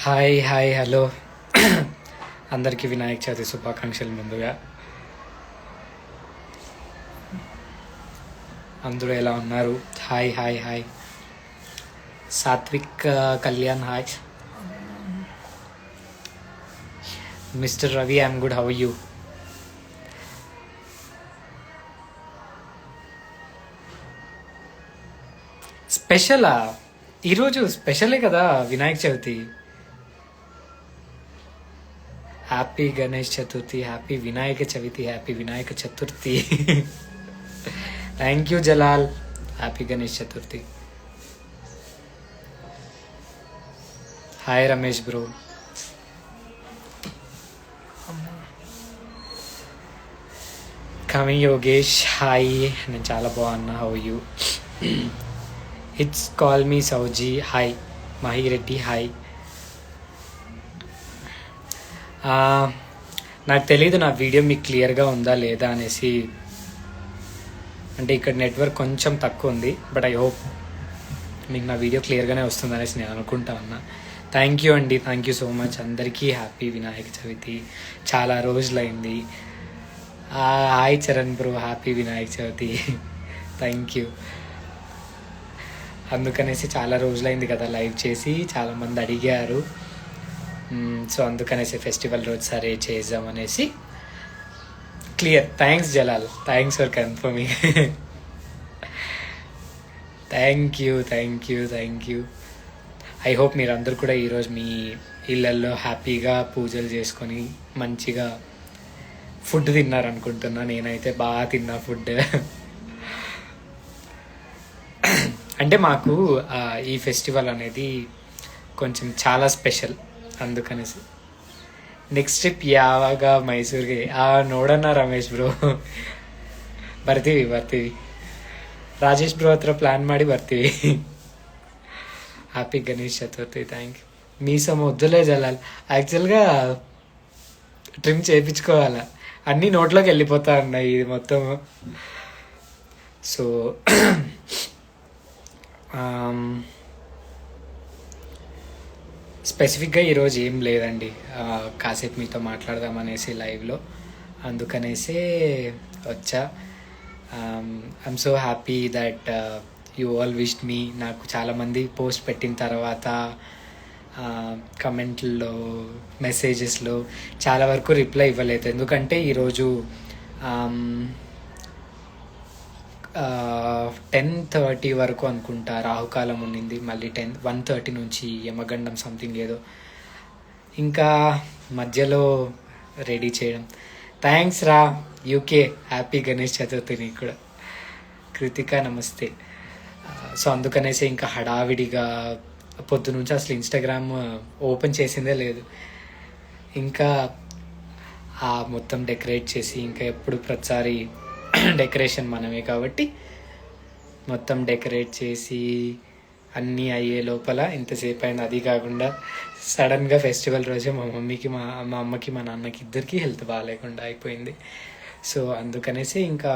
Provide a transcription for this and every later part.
Hi hi hello అందరికీ వినాయక చవితి శుభాకాంక్షలు. ముందుగా అందరూ ఎలా ఉన్నారు? Hi hi hi Satvik Kalyan hi. Mister Ravi I'm good, how you? స్పెషలా? ఈరోజు స్పెషలే కదా Vinayaka Chavithi. Happy Ganesh Chaturthi, happy Vinayaka Chavithi, happy Vinayaka Chaturthi. Thank you Jalal. Happy Ganesh Chaturthi. Hi Ramesh bro. కమి యోగేష్ హాయ్. నేను చాలా బాగున్నా, how you? It's call me సౌజీ హాయ్. మహిరెడ్డి హాయ్. నాకు తెలీదు నా వీడియో మీకు క్లియర్గా ఉందా లేదా అనేసి. అంటే ఇక్కడ నెట్వర్క్ కొంచెం తక్కువ ఉంది, బట్ ఐ హోప్ మీకు నా వీడియో క్లియర్గానే వస్తుంది అనేసి నేను అనుకుంటా ఉన్నా. థ్యాంక్ యూ అండి, థ్యాంక్ యూ సో మచ్. అందరికీ హ్యాపీ వినాయక చవితి. చాలా రోజులైంది. Hi Charan bro, happy Vinayaka Chavithi. Thank you. అందుకనేసి చాలా రోజులైంది కదా లైవ్ చేసి, చాలామంది అడిగారు. సో అందుకనేసి ఫెస్టివల్ రోజు సరే చేద్దామనేసి. Clear. Thanks Jalal, thanks for confirming. Thank you thank you thank you. I hope మీరందరూ కూడా ఈరోజు మీ ఇళ్ళల్లో హ్యాపీగా పూజలు చేసుకొని మంచిగా ఫుడ్ తిన్నారనుకుంటున్నా. నేనైతే బాగా తిన్నా ఫుడ్. అంటే మాకు ఈ ఫెస్టివల్ అనేది కొంచెం చాలా స్పెషల్. అందుకనేసి ನೆಕ್ಸ್ಟ್ ಟ್ರಿಪ್ ಯಾವಾಗ ಮೈಸೂರಿಗೆ? ನೋಡೋಣ ರಮೇಶ್ ಬ್ರೋ. ಬರ್ತೀವಿ. ರಾಜೇಶ್ ಬ್ರೋ ಹತ್ರ ಪ್ಲ್ಯಾನ್ ಮಾಡಿ ಬರ್ತೀವಿ. Happy Ganesh Chaturthi. Thank you. మీసం వద్దులే జలాల్. యాక్చువల్గా ట్రిమ్ చేయించుకోవాలా, అన్నీ నోట్లోకి వెళ్ళిపోతా ఉన్నాయి ఇది మొత్తం. సో స్పెసిఫిక్గా ఈరోజు ఏం లేదండి. కాసేపు మీతో మాట్లాడదామనేసి లైవ్లో, అందుకనేసే వచ్చా. I'm so happy that you all wished me. నాకు చాలామంది పోస్ట్ పెట్టిన తర్వాత కమెంట్లలో, మెసేజెస్లో చాలా వరకు రిప్లై ఇవ్వలేదు. ఎందుకంటే ఈరోజు 10:30 వరకు అనుకుంటా రాహుకాలం ఉండింది. మళ్ళీ 1:30 నుంచి యమగండం సంథింగ్ ఏదో, ఇంకా మధ్యలో రెడీ చేయడం. థ్యాంక్స్ రా యూకే. హ్యాపీ గణేష్ చతుర్థి నీకు కూడా. కృతిక నమస్తే. సో అందుకనేసి ఇంకా హడావిడిగా పొద్దు నుంచి అసలు ఇన్స్టాగ్రామ్ ఓపెన్ చేసిందే లేదు. ఇంకా మొత్తం డెకరేట్ చేసి, ఇంకా ఎప్పుడు ప్రతిసారి డెకరేషన్ మనమే కాబట్టి మొత్తం డెకరేట్ చేసి అన్నీ అయ్యే లోపల ఇంతసేపు అయింది. అది కాకుండా సడన్గా ఫెస్టివల్ రోజే మా అమ్మకి మా నాన్నకి ఇద్దరికి హెల్త్ బాగాలేకుండా అయిపోయింది. సో అందుకనేసి ఇంకా,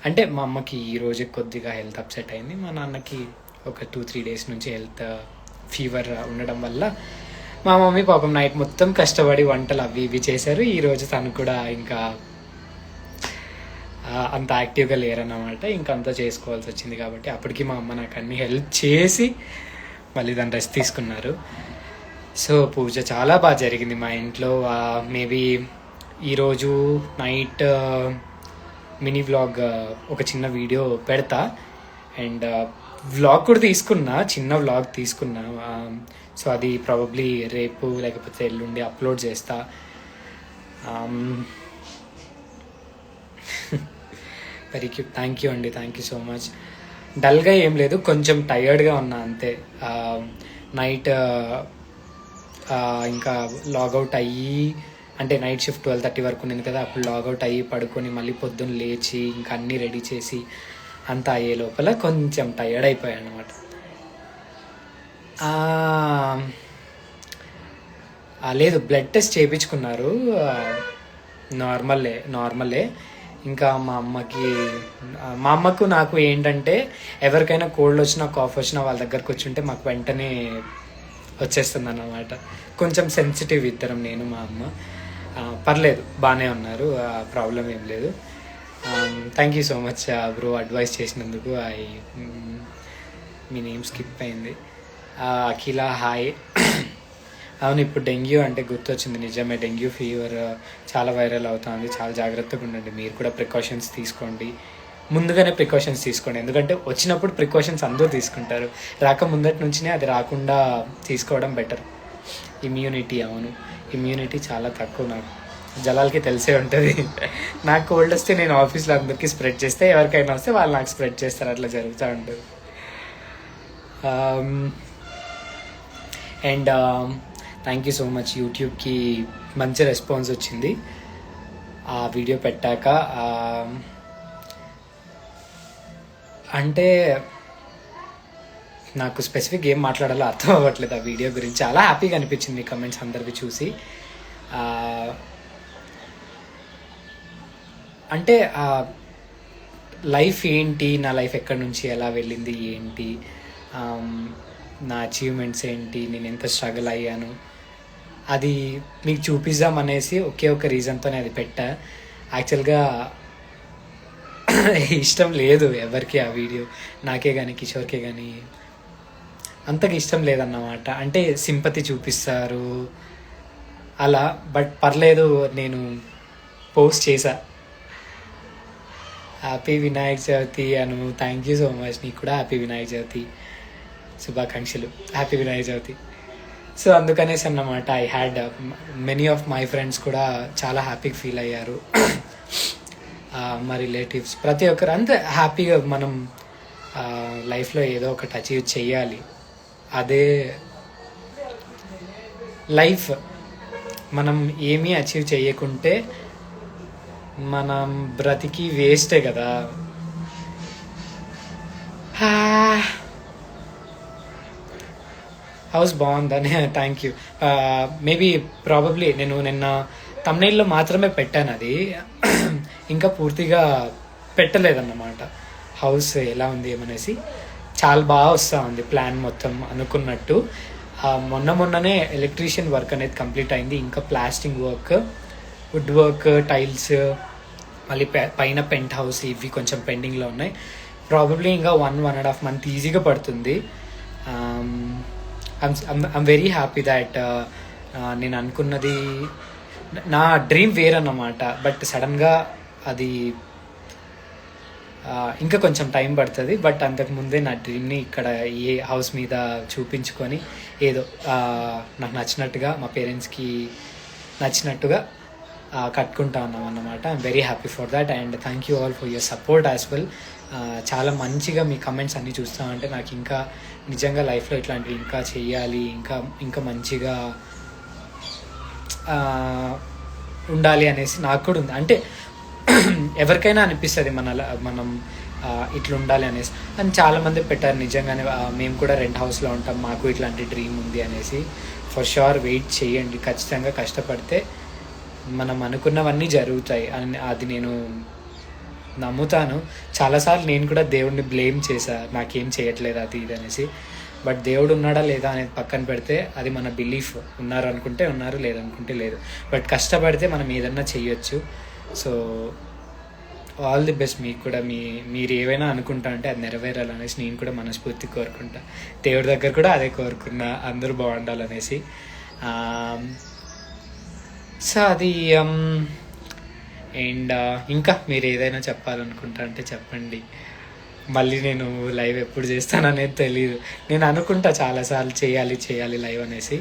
అంటే మా అమ్మకి ఈ రోజే కొద్దిగా హెల్త్ అప్సెట్ అయింది. మా నాన్నకి ఒక 2-3 డేస్ నుంచి హెల్త్ ఫీవర్ ఉండడం వల్ల మా మమ్మీ పాపం నైట్ మొత్తం కష్టపడి వంటలు అవి ఇవి చేశారు. ఈరోజు తను కూడా ఇంకా అంత యాక్టివ్గా లేరన్నమాట. ఇంకంతా చేసుకోవాల్సి వచ్చింది కాబట్టి అప్పటికి మా అమ్మ నాకు అన్ని హెల్ప్ చేసి మళ్ళీ దాన్ని రెస్ట్ తీసుకున్నారు. సో పూజ చాలా బాగా జరిగింది మా ఇంట్లో. మేబీ ఈరోజు నైట్ మినీ వ్లాగ్, ఒక చిన్న వీడియో పెడతా. అండ్ వ్లాగ్ కూడా తీసుకున్నా, చిన్న వ్లాగ్ తీసుకున్నా. సో అది ప్రాబబ్లీ రేపు లేకపోతే ఎల్లుండి అప్లోడ్ చేస్తా. Very cute. థ్యాంక్ యూ అండి, థ్యాంక్ యూ సో మచ్. డల్గా ఏం లేదు, కొంచెం టయర్డ్గా ఉన్నా అంతే. నైట్ ఇంకా లాగౌట్ అయ్యి, అంటే నైట్ షిఫ్ట్ 12:30 వరకు ఉంది కదా, అప్పుడు లాగౌట్ అయ్యి పడుకొని మళ్ళీ పొద్దున్న లేచి ఇంకా అన్నీ రెడీ చేసి అంతా అయ్యే లోపల కొంచెం టయర్డ్ అయిపోయాను అనమాట. లేదు, బ్లడ్ టెస్ట్ చేయించుకున్నారు. నార్మలే. ఇంకా మా అమ్మకు నాకు ఏంటంటే, ఎవరికైనా కోల్డ్ వచ్చినా కాఫ్ వచ్చినా వాళ్ళ దగ్గరకు వచ్చి ఉంటే మాకు వెంటనే వచ్చేస్తుంది అన్నమాట. కొంచెం సెన్సిటివ్ ఇద్దరం, నేను మా అమ్మ. పర్లేదు, బాగానే ఉన్నారు, ప్రాబ్లం ఏం లేదు. Thank you so much bro advice చేసినందుకు. మీ నేమ్ స్కిప్ అయింది. అఖిల హాయ్. అవును, ఇప్పుడు డెంగ్యూ అంటే గుర్తొచ్చింది, నిజమే డెంగ్యూ ఫీవర్ చాలా వైరల్ అవుతుంది. చాలా జాగ్రత్తగా ఉండండి, మీరు కూడా ప్రికాషన్స్ తీసుకోండి, ముందుగానే ప్రికాషన్స్ తీసుకోండి. ఎందుకంటే వచ్చినప్పుడు ప్రికాషన్స్ అందరూ తీసుకుంటారు, ముందటి నుంచినే అది రాకుండా తీసుకోవడం బెటర్. ఇమ్యూనిటీ, అవును ఇమ్యూనిటీ చాలా తక్కువ. నాకు జలాలకి తెలిసే ఉంటుంది. నాకు కోల్డ్ వస్తే నేను ఆఫీస్లో అందరికీ స్ప్రెడ్ చేస్తే, ఎవరికైనా వస్తే వాళ్ళు నాకు స్ప్రెడ్ చేస్తారు, అట్లా జరుగుతూ ఉంటుంది. And thank you so much. యూట్యూబ్కి మంచి రెస్పాన్స్ వచ్చింది ఆ వీడియో పెట్టాక. అంటే నాకు స్పెసిఫిక్ ఏం మాట్లాడాలో అర్థం అవ్వట్లేదు ఆ వీడియో గురించి. చాలా హ్యాపీగా అనిపించింది మీ కమెంట్స్ అందరివి చూసి. అంటే లైఫ్ ఏంటి, నా లైఫ్ ఎక్కడి నుంచి ఎలా వెళ్ళింది ఏంటి, నా అచీవ్మెంట్స్ ఏంటి, నేను ఎంత స్ట్రగుల్ అయ్యాను, అది మీకు చూపిద్దామనేసి ఒకే ఒక రీజన్తోనే అది పెట్టా. యాక్చువల్గా ఇష్టం లేదు ఎవరికి ఆ వీడియో, నాకే కానీ కిషోర్కే కానీ అంతగా ఇష్టం లేదన్నమాట. అంటే సింపతి చూపిస్తారు అలా, బట్ పర్లేదు, నేను పోస్ట్ చేశా. Happy Vinayaka Chavithi Anu. Thank you so much. నీకు కూడా హ్యాపీ వినాయక చవితి శుభాకాంక్షలు. హ్యాపీ వినాయక చవితి. సో అందుకనేసి అన్నమాట, I had many of my friends కూడా చాలా హ్యాపీగా ఫీల్ అయ్యారు. మా రిలేటివ్స్ ప్రతి ఒక్కరు అంతే హ్యాపీగా. మనం లైఫ్లో ఏదో ఒకటి అచీవ్ చేయాలి, అదే లైఫ్. మనం ఏమీ అచీవ్ చేయకుంటే మనం బ్రతికి వేస్టే కదా. హౌస్ బాగుందని. Thank you. మేబీ ప్రాబబ్లీ నేను నిన్న తమ్నైల్లో మాత్రమే పెట్టాను, అది ఇంకా పూర్తిగా పెట్టలేదన్నమాట. హౌస్ ఎలా ఉంది ఏమనేసి చాలా బాగా వస్తూ ఉంది, ప్లాన్ మొత్తం అనుకున్నట్టు. మొన్ననే ఎలక్ట్రీషియన్ వర్క్ అనేది కంప్లీట్ అయింది. ఇంకా plastering work, wood work, tiles, మళ్ళీ పైన పెంట్ హౌస్, ఇవి కొంచెం పెండింగ్లో ఉన్నాయి. ప్రాబబ్లీ ఇంకా 1.5 month ఈజీగా పడుతుంది. ఐమ్ వెరీ హ్యాపీ దాట్ నేను అనుకున్నది, నా డ్రీమ్ వేరన్నమాట. బట్ సడన్గా అది ఇంకా కొంచెం టైం పడుతుంది. బట్ అంతకుముందే నా డ్రీమ్ని ఇక్కడ ఏ హౌస్ మీద చూపించుకొని ఏదో నాకు నచ్చినట్టుగా, మా పేరెంట్స్కి నచ్చినట్టుగా కట్టుకుంటా ఉన్నాం అన్నమాట. I'm very happy for that. And thank you all for your support as well. చాలా మంచిగా మీ కమెంట్స్ అన్నీ చూస్తామంటే నాకు ఇంకా నిజంగా లైఫ్లో ఇట్లాంటివి ఇంకా చేయాలి, ఇంకా మంచిగా ఉండాలి అనేసి నాకు కూడా ఉంది. అంటే ఎవరికైనా అనిపిస్తుంది మనం ఇట్లా ఉండాలి అనేసి. అని చాలామంది పెట్టారు నిజంగానే, మేము కూడా రెంట్ హౌస్లో ఉంటాం, మాకు ఇట్లాంటి డ్రీమ్ ఉంది అనేసి. ఫర్ షూర్ వెయిట్ చేయండి, ఖచ్చితంగా కష్టపడితే మనం అనుకున్నవన్నీ జరుగుతాయి అని అది నేను నమ్ముతాను. చాలాసార్లు నేను కూడా దేవుడిని బ్లేమ్ చేశా, నాకేం చేయట్లేదు అది ఇది అనేసి. బట్ దేవుడు ఉన్నాడా లేదా అనేది పక్కన పెడితే అది మన బిలీఫ్. ఉన్నారు అనుకుంటే ఉన్నారు, లేదనుకుంటే లేదు. బట్ కష్టపడితే మనం ఏదన్నా చెయ్యొచ్చు. సో ఆల్ ది బెస్ట్ మీకు కూడా. మీరు ఏవైనా అనుకుంటా అంటే అది నెరవేరాలనేసి నేను కూడా మనస్ఫూర్తి కోరుకుంటా. దేవుడి దగ్గర కూడా అదే కోరుకున్నా, అందరూ బాగుండాలనేసి. సో అది అండ్ ఇంకా మీరు ఏదైనా చెప్పాలనుకుంటా అంటే చెప్పండి. మళ్ళీ నేను లైవ్ ఎప్పుడు చేస్తాననేది తెలియదు. నేను అనుకుంటా చాలాసార్లు చేయాలి లైవ్ అనేసి,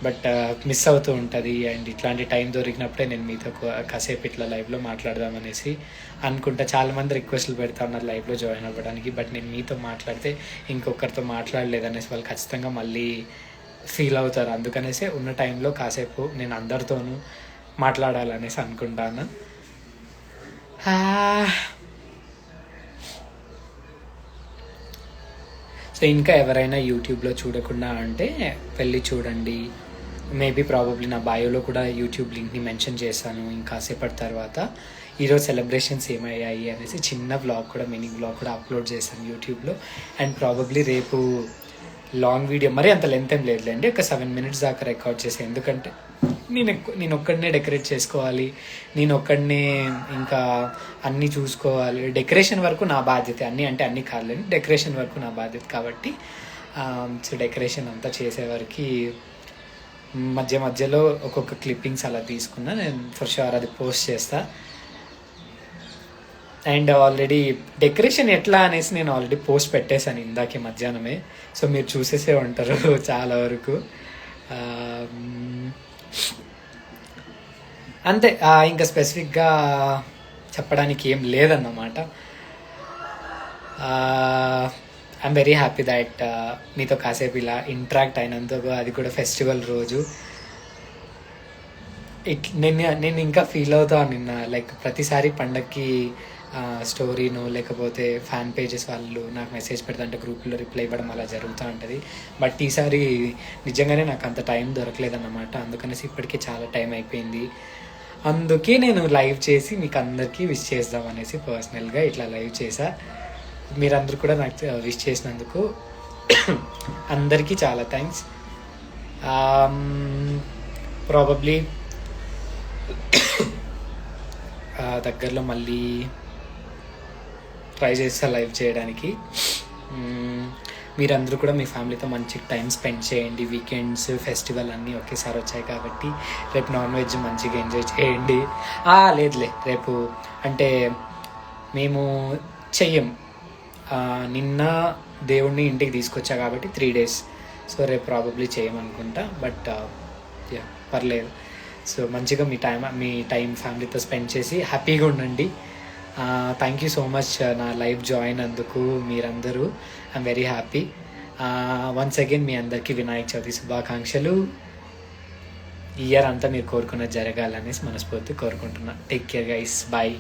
బట్ మిస్ అవుతూ ఉంటుంది. అండ్ ఇట్లాంటి టైం దొరికినప్పుడే నేను మీతో కాసేపు ఇట్లా లైవ్లో మాట్లాడదామనేసి అనుకుంటా. చాలామంది రిక్వెస్ట్లు పెడతా ఉన్నారు లైవ్లో జాయిన్ అవ్వడానికి, బట్ నేను మీతో మాట్లాడితే ఇంకొకరితో మాట్లాడలేదనేసి వాళ్ళు ఖచ్చితంగా మళ్ళీ ఫీల్ అవుతారు. అందుకనేసి ఉన్న టైంలో కాసేపు నేను అందరితోనూ మాట్లాడాలనేసి అనుకుంటాను. సో ఇంకా ఎవరైనా యూట్యూబ్లో చూడకుండా అంటే వెళ్ళి చూడండి. మేబీ ప్రాబబ్లీ నా బయోలో కూడా యూట్యూబ్ లింక్ని మెన్షన్ చేశాను. ఇంకాసేపటి తర్వాత ఈరోజు సెలబ్రేషన్స్ ఏమయ్యాయి అనేసి చిన్న వ్లాగ్ కూడా, మినీ వ్లాగ్ కూడా అప్లోడ్ చేశాను యూట్యూబ్లో. అండ్ ప్రాబబ్లీ రేపు లాంగ్ వీడియో మరీ అంత లెంత్ ఏం లేదులేండి, ఒక 7 minutes దాకా రికార్డ్ చేసాను. ఎందుకంటే నేను ఒక్కడనే డెకరేట్ చేసుకోవాలి, నేను ఒక్కడనే ఇంకా అన్నీ చూసుకోవాలి. డెకరేషన్ వరకు నా బాధ్యత, అన్నీ కాదులేండి, డెకరేషన్ వరకు నా బాధ్యత కాబట్టి సో డెకరేషన్ అంతా చేసేవారికి మధ్యలో ఒక్కొక్క క్లిప్పింగ్స్ అలా తీసుకున్నా. నేను ఫర్ షూర్ అది పోస్ట్ చేస్తా. అండ్ ఆల్రెడీ డెకరేషన్ ఎట్లా అనేసి నేను ఆల్రెడీ పోస్ట్ పెట్టేశాను ఇందాకే మధ్యాహ్నమే, సో మీరు చూసేసే ఉంటారు చాలా వరకు. అంతే, ఇంకా స్పెసిఫిక్గా చెప్పడానికి ఏం లేదన్నమాట. ఐఎమ్ వెరీ హ్యాపీ దట్ మీతో కాసేపు ఇలా ఇంటరాక్ట్ అయినందుకు, అది కూడా ఫెస్టివల్ రోజు. నేను ఇంకా ఫీల్ అవుతాను నిన్న, లైక్ ప్రతిసారి పండగకి స్టోరీను లేకపోతే ఫ్యాన్ పేజెస్ వాళ్ళు నాకు మెసేజ్ పెడతాంటే గ్రూప్లో రిప్లై ఇవ్వడం అలా జరుగుతూ ఉంటుంది. బట్ ఈసారి నిజంగానే నాకు అంత టైం దొరకలేదన్నమాట. అందుకనేసి ఇప్పటికే చాలా టైం అయిపోయింది. అందుకే నేను లైవ్ చేసి మీకు అందరికీ విష్ చేద్దాం అనేసి పర్సనల్గా ఇట్లా లైవ్ చేశా. మీరందరూ కూడా నాకు విష్ చేసినందుకు అందరికీ చాలా థ్యాంక్స్. ప్రాబబ్లీ దగ్గరలో మళ్ళీ ట్రై చేస్తా లైవ్ చేయడానికి. మీరందరూ కూడా మీ ఫ్యామిలీతో మంచి టైం స్పెండ్ చేయండి. వీకెండ్స్, ఫెస్టివల్ అన్నీ ఒకేసారి వచ్చాయి కాబట్టి రేపు నాన్ వెజ్ మంచిగా ఎంజాయ్ చేయండి. లేదులే, రేపు అంటే మేము చెయ్యం. నిన్న దేవుణ్ణి ఇంటికి తీసుకొచ్చా కాబట్టి 3 days, సో రేపు ప్రాబబ్లీ చేయమనుకుంటా. బట్ పర్లేదు. సో మంచిగా మీ టైం ఫ్యామిలీతో స్పెండ్ చేసి హ్యాపీగా ఉండండి. థ్యాంక్ యూ సో మచ్ నా లైవ్ జాయిన్ అందుకు మీరందరూ. I'm very happy. Once again మీ అందరికీ వినాయక చవితి శుభాకాంక్షలు. ఈ ఇయర్ అంతా మీరు కోరుకున్నది జరగాలనేసి మనస్ఫూర్తి కోరుకుంటున్నా. Take care guys, bye.